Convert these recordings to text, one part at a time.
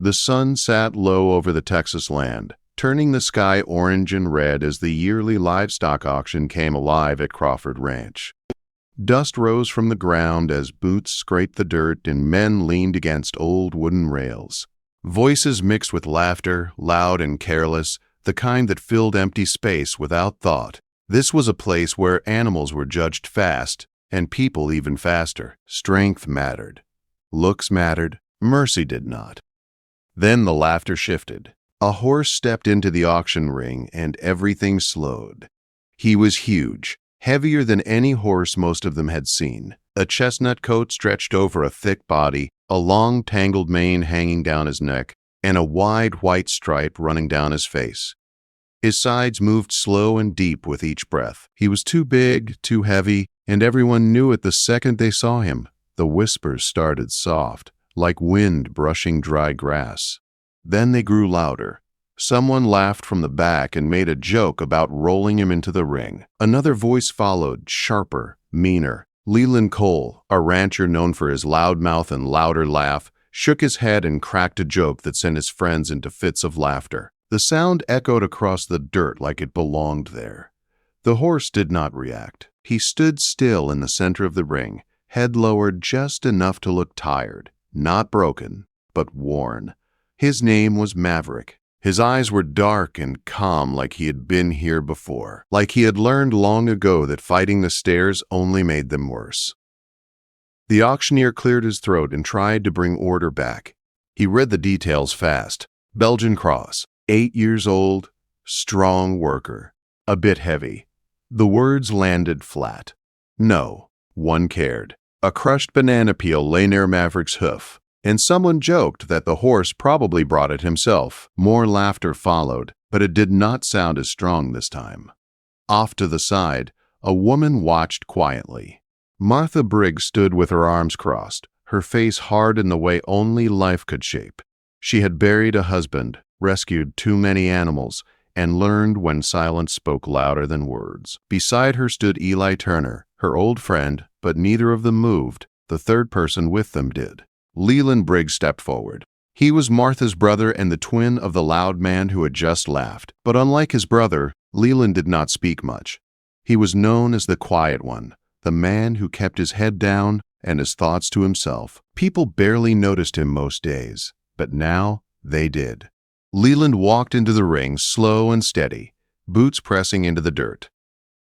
The sun sat low over the Texas land, turning the sky orange and red as the yearly livestock auction came alive at Crawford Ranch. Dust rose from the ground as boots scraped the dirt and men leaned against old wooden rails. Voices mixed with laughter, loud and careless, the kind that filled empty space without thought. This was a place where animals were judged fast, and people even faster. Strength mattered. Looks mattered. Mercy did not. Then the laughter shifted. A horse stepped into the auction ring, and everything slowed. He was huge, heavier than any horse most of them had seen. A chestnut coat stretched over a thick body, a long tangled mane hanging down his neck, and a wide white stripe running down his face. His sides moved slow and deep with each breath. He was too big, too heavy, and everyone knew it the second they saw him. The whispers started soft, like wind brushing dry grass. Then they grew louder. Someone laughed from the back and made a joke about rolling him into the ring. Another voice followed, sharper, meaner. Leland Cole, a rancher known for his loud mouth and louder laugh, shook his head and cracked a joke that sent his friends into fits of laughter. The sound echoed across the dirt like it belonged there. The horse did not react. He stood still in the center of the ring, head lowered just enough to look tired, not broken, but worn. His name was Maverick. His eyes were dark and calm like he had been here before, like he had learned long ago that fighting the stairs only made them worse. The auctioneer cleared his throat and tried to bring order back. He read the details fast. Belgian cross, 8 years old, strong worker, a bit heavy. The words landed flat. No one cared. A crushed banana peel lay near Maverick's hoof, and someone joked that the horse probably brought it himself. More laughter followed, but it did not sound as strong this time. Off to the side, a woman watched quietly. Martha Briggs stood with her arms crossed, her face hard in the way only life could shape. She had buried a husband, rescued too many animals, and learned when silence spoke louder than words. Beside her stood Eli Turner, her old friend, but neither of them moved. The third person with them did. Leland Briggs stepped forward. He was Martha's brother and the twin of the loud man who had just laughed. But unlike his brother, Leland did not speak much. He was known as the quiet one, the man who kept his head down and his thoughts to himself. People barely noticed him most days, but now they did. Leland walked into the ring slow and steady, boots pressing into the dirt.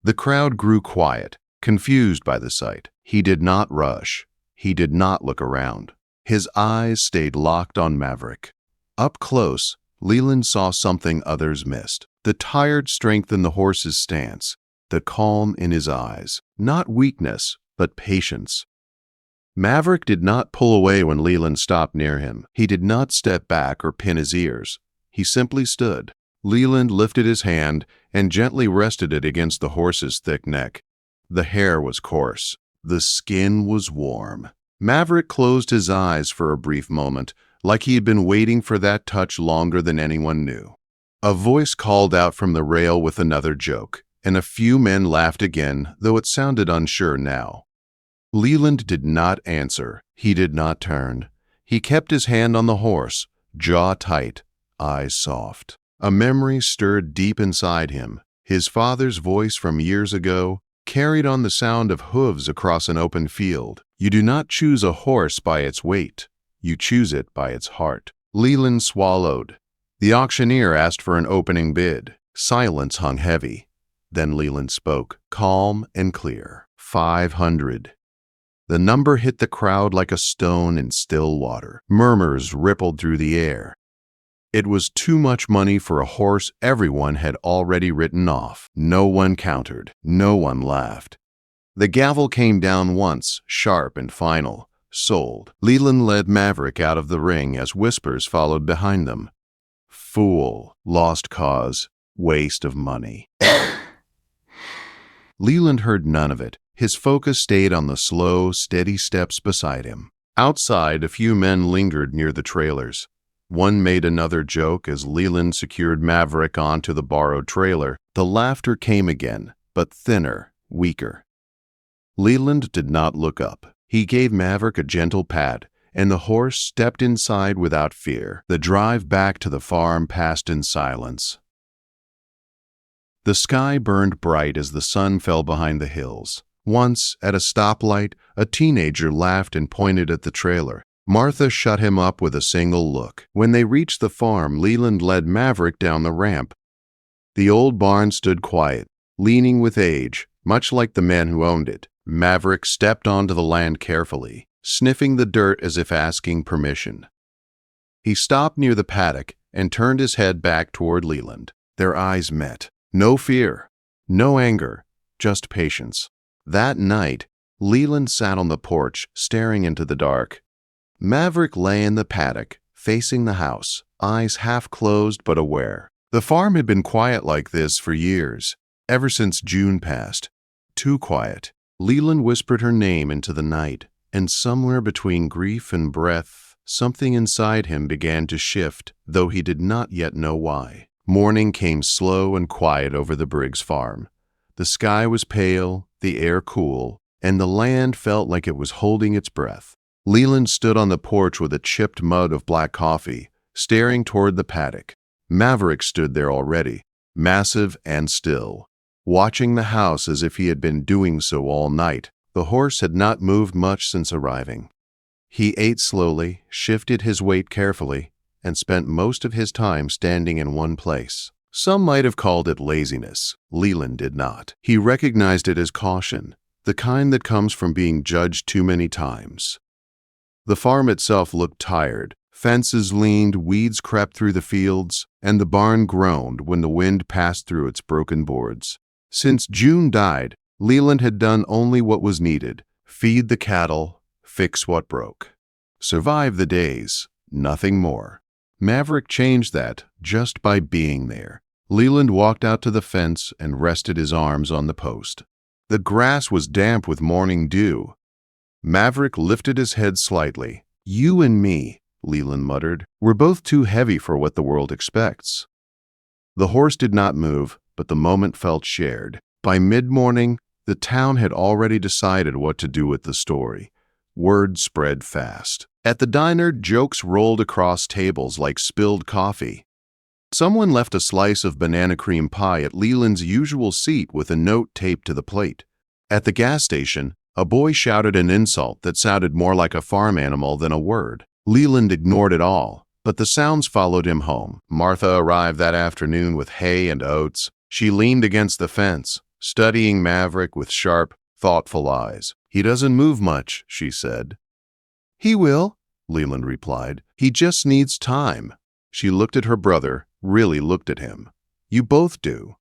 The crowd grew quiet, confused by the sight. He did not rush. He did not look around. His eyes stayed locked on Maverick. Up close, Leland saw something others missed. The tired strength in the horse's stance, the calm in his eyes. Not weakness, but patience. Maverick did not pull away when Leland stopped near him. He did not step back or pin his ears. He simply stood. Leland lifted his hand and gently rested it against the horse's thick neck. The hair was coarse. The skin was warm. Maverick closed his eyes for a brief moment, like he had been waiting for that touch longer than anyone knew. A voice called out from the rail with another joke, and a few men laughed again, though it sounded unsure now. Leland did not answer. He did not turn. He kept his hand on the horse, jaw tight, eyes soft. A memory stirred deep inside him. His father's voice from years ago carried on the sound of hooves across an open field. You do not choose a horse by its weight. You choose it by its heart. Leland swallowed. The auctioneer asked for an opening bid. Silence hung heavy. Then Leland spoke, calm and clear. 500. The number hit the crowd like a stone in still water. Murmurs rippled through the air. It was too much money for a horse everyone had already written off. No one countered. No one laughed. The gavel came down once, sharp and final. Sold. Leland led Maverick out of the ring as whispers followed behind them. Fool. Lost cause. Waste of money. Leland heard none of it. His focus stayed on the slow, steady steps beside him. Outside, a few men lingered near the trailers. One made another joke as Leland secured Maverick onto the borrowed trailer. The laughter came again, but thinner, weaker. Leland did not look up. He gave Maverick a gentle pat and the horse stepped inside without fear. The drive back to the farm passed in silence. The sky burned bright as the sun fell behind the hills. Once, at a stoplight, a teenager laughed and pointed at the trailer. Martha shut him up with a single look. When they reached the farm, Leland led Maverick down the ramp. The old barn stood quiet, leaning with age, much like the men who owned it. Maverick stepped onto the land carefully, sniffing the dirt as if asking permission. He stopped near the paddock and turned his head back toward Leland. Their eyes met. No fear, no anger, just patience. That night, Leland sat on the porch, staring into the dark. Maverick lay in the paddock, facing the house, eyes half closed but aware. The farm had been quiet like this for years, ever since June passed. Too quiet. Leland whispered her name into the night, and somewhere between grief and breath, something inside him began to shift, though he did not yet know why. Morning came slow and quiet over the Briggs farm. The sky was pale, the air cool, and the land felt like it was holding its breath. Leland stood on the porch with a chipped mug of black coffee, staring toward the paddock. Maverick stood there already, massive and still, watching the house as if he had been doing so all night. The horse had not moved much since arriving. He ate slowly, shifted his weight carefully, and spent most of his time standing in one place. Some might have called it laziness. Leland did not. He recognized it as caution, the kind that comes from being judged too many times. The farm itself looked tired. Fences leaned, weeds crept through the fields, and the barn groaned when the wind passed through its broken boards. Since June died, Leland had done only what was needed: feed the cattle, fix what broke, survive the days, nothing more. Maverick changed that just by being there. Leland walked out to the fence and rested his arms on the post. The grass was damp with morning dew. Maverick lifted his head slightly. "You and me," Leland muttered, "we're both too heavy for what the world expects." The horse did not move, but the moment felt shared. By mid-morning, the town had already decided what to do with the story. Word spread fast. At the diner, jokes rolled across tables like spilled coffee. Someone left a slice of banana cream pie at Leland's usual seat with a note taped to the plate. At the gas station, a boy shouted an insult that sounded more like a farm animal than a word. Leland ignored it all, but the sounds followed him home. Martha arrived that afternoon with hay and oats. She leaned against the fence, studying Maverick with sharp, thoughtful eyes. "He doesn't move much," she said. "He will," Leland replied. "He just needs time." She looked at her brother, really looked at him. "You both do."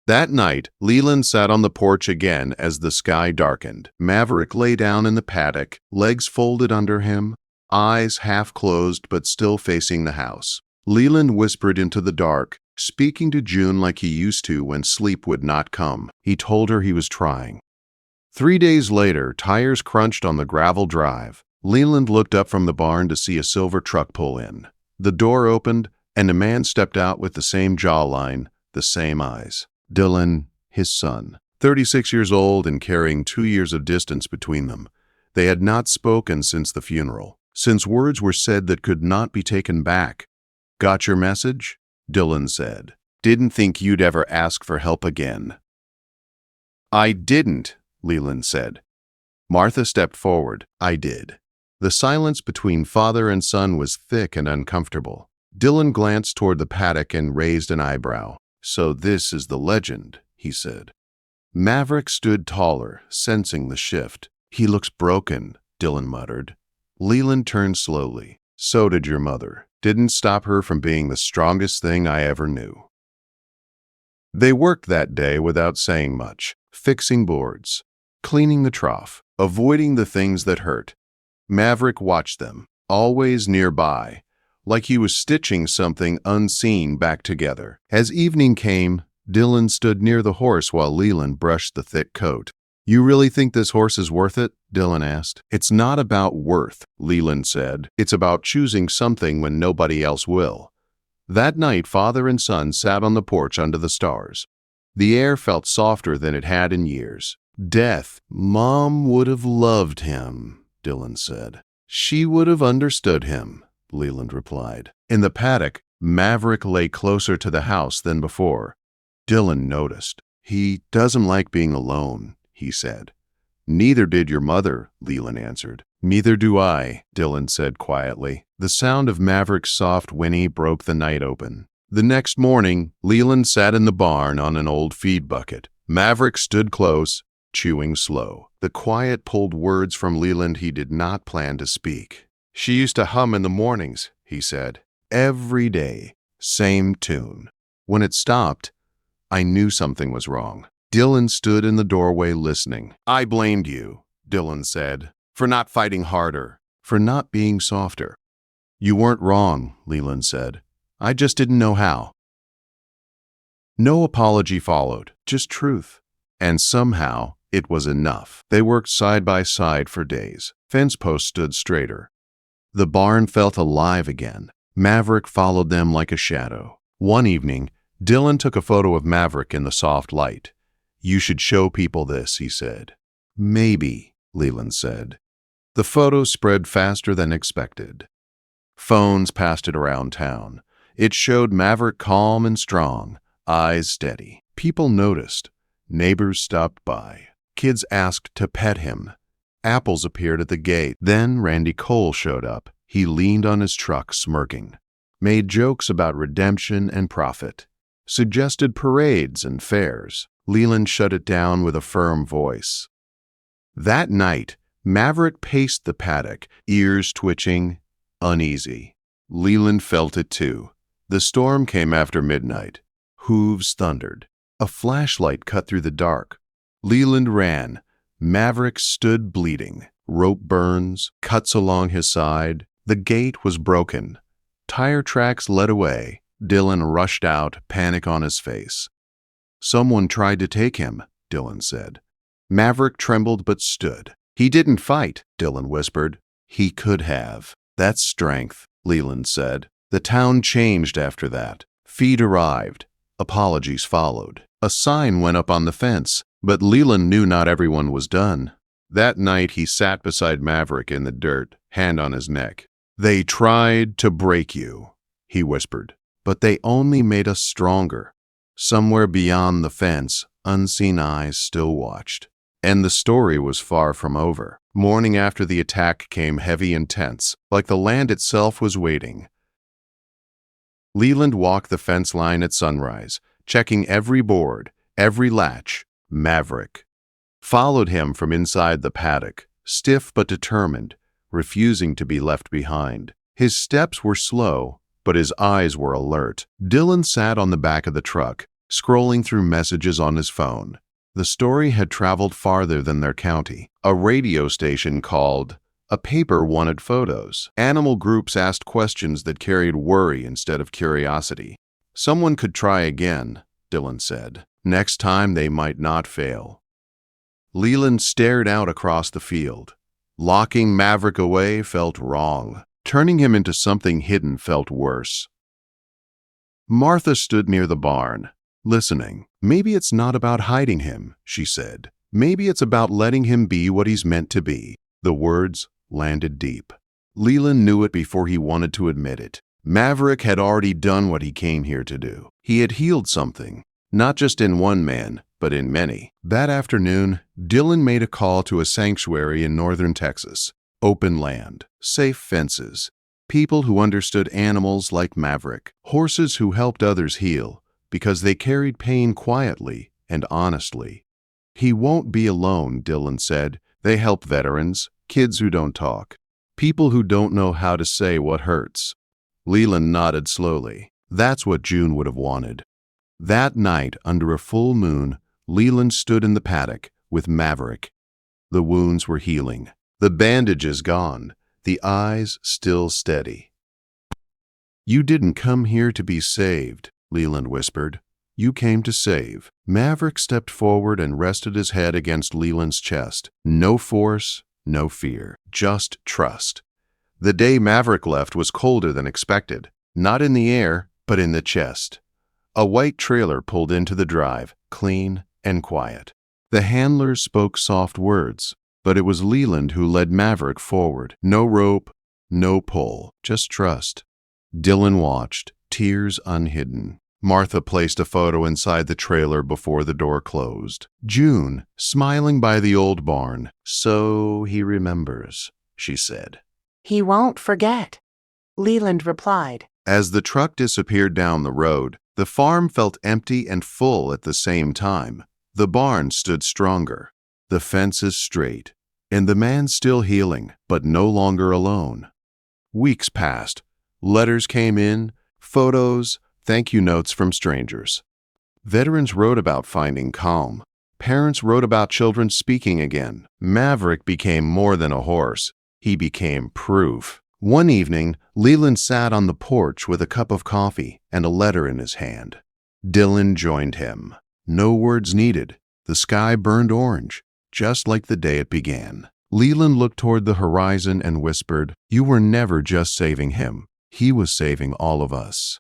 That night, Leland sat on the porch again as the sky darkened. Maverick lay down in the paddock, legs folded under him, eyes half closed but still facing the house. Leland whispered into the dark, speaking to June like he used to when sleep would not come. He told her he was trying. 3 days later, tires crunched on the gravel drive. Leland looked up from the barn to see a silver truck pull in. The door opened, and a man stepped out with the same jawline, the same eyes. Dylan, his son, 36 years old and carrying 2 years of distance between them. They had not spoken since the funeral, since words were said that could not be taken back. "Got your message?" Dylan said. "Didn't think you'd ever ask for help again." "I didn't," Leland said. Martha stepped forward. "I did." The silence between father and son was thick and uncomfortable. Dylan glanced toward the paddock and raised an eyebrow. "So this is the legend," he said. Maverick stood taller, sensing the shift. "He looks broken," Dylan muttered. Leland turned slowly. "So did your mother. Didn't stop her from being the strongest thing I ever knew." They worked that day without saying much, fixing boards, cleaning the trough, avoiding the things that hurt. Maverick watched them, always nearby, like he was stitching something unseen back together. As evening came, Dylan stood near the horse while Leland brushed the thick coat. "You really think this horse is worth it?" Dylan asked. "It's not about worth," Leland said. "It's about choosing something when nobody else will." That night, father and son sat on the porch under the stars. The air felt softer than it had in years. "Death. Mom would have loved him," Dylan said. She would have understood him, Leland replied. In the paddock, Maverick lay closer to the house than before. Dylan noticed. He doesn't like being alone, he said. Neither did your mother, Leland answered. Neither do I, Dylan said quietly. The sound of Maverick's soft whinny broke the night open. The next morning, Leland sat in the barn on an old feed bucket. Maverick stood close, chewing slow. The quiet pulled words from Leland he did not plan to speak. She used to hum in the mornings, he said. Every day, same tune. When it stopped, I knew something was wrong. Dylan stood in the doorway listening. I blamed you, Dylan said, for not fighting harder, for not being softer. You weren't wrong, Leland said. I just didn't know how. No apology followed, just truth. And somehow, it was enough. They worked side by side for days. Fence posts stood straighter. The barn felt alive again. Maverick followed them like a shadow. One evening, Dylan took a photo of Maverick in the soft light. You should show people this, he said. Maybe, Leland said. The photo spread faster than expected. Phones passed it around town. It showed Maverick calm and strong, eyes steady. People noticed. Neighbors stopped by. Kids asked to pet him. Apples appeared at the gate. Then Randy Cole showed up. He leaned on his truck, smirking. Made jokes about redemption and profit. Suggested parades and fairs. Leland shut it down with a firm voice. That night, Maverick paced the paddock, ears twitching, uneasy. Leland felt it too. The storm came after midnight. Hooves thundered. A flashlight cut through the dark. Leland ran. Maverick stood bleeding. Rope burns, cuts along his side. The gate was broken. Tire tracks led away. Dylan rushed out, panic on his face. Someone tried to take him, Dylan said. Maverick trembled but stood. He didn't fight, Dylan whispered. He could have. That's strength, Leland said. The town changed after that. Feed arrived. Apologies followed. A sign went up on the fence, but Leland knew not everyone was done. That night he sat beside Maverick in the dirt, hand on his neck. They tried to break you, he whispered, but they only made us stronger. Somewhere beyond the fence, unseen eyes still watched. And the story was far from over. Morning after the attack came heavy and tense, like the land itself was waiting. Leland walked the fence line at sunrise, checking every board, every latch. Maverick followed him from inside the paddock, stiff but determined, refusing to be left behind. His steps were slow, but his eyes were alert. Dylan sat on the back of the truck, scrolling through messages on his phone. The story had traveled farther than their county. A radio station called. A paper wanted photos. Animal groups asked questions that carried worry instead of curiosity. Someone could try again, Dylan said. Next time they might not fail. Leland stared out across the field. Locking Maverick away felt wrong. Turning him into something hidden felt worse. Martha stood near the barn, listening. Maybe it's not about hiding him, she said. Maybe it's about letting him be what he's meant to be. The words landed deep. Leland knew it before he wanted to admit it. Maverick had already done what he came here to do. He had healed something, not just in one man, but in many. That afternoon, Dylan made a call to a sanctuary in northern Texas. Open land, safe fences, people who understood animals like Maverick, horses who helped others heal because they carried pain quietly and honestly. He won't be alone, Dylan said. They help veterans, kids who don't talk, people who don't know how to say what hurts. Leland nodded slowly. That's what June would have wanted. That night, under a full moon, Leland stood in the paddock with Maverick. The wounds were healing. The bandages gone, the eyes still steady. You didn't come here to be saved, Leland whispered. You came to save. Maverick stepped forward and rested his head against Leland's chest. No force, no fear, just trust. The day Maverick left was colder than expected, not in the air, but in the chest. A white trailer pulled into the drive, clean and quiet. The handlers spoke soft words. But it was Leland who led Maverick forward. No rope, no pull, just trust. Dylan watched, tears unhidden. Martha placed a photo inside the trailer before the door closed. June, smiling by the old barn. "So he remembers," she said. "He won't forget," Leland replied. As the truck disappeared down the road, the farm felt empty and full at the same time. The barn stood stronger, the fences straight, and the man still healing, but no longer alone. Weeks passed. Letters came in, photos, thank you notes from strangers. Veterans wrote about finding calm. Parents wrote about children speaking again. Maverick became more than a horse. He became proof. One evening, Leland sat on the porch with a cup of coffee and a letter in his hand. Dylan joined him. No words needed. The sky burned orange, just like the day it began. Leland looked toward the horizon and whispered, "You were never just saving him. He was saving all of us."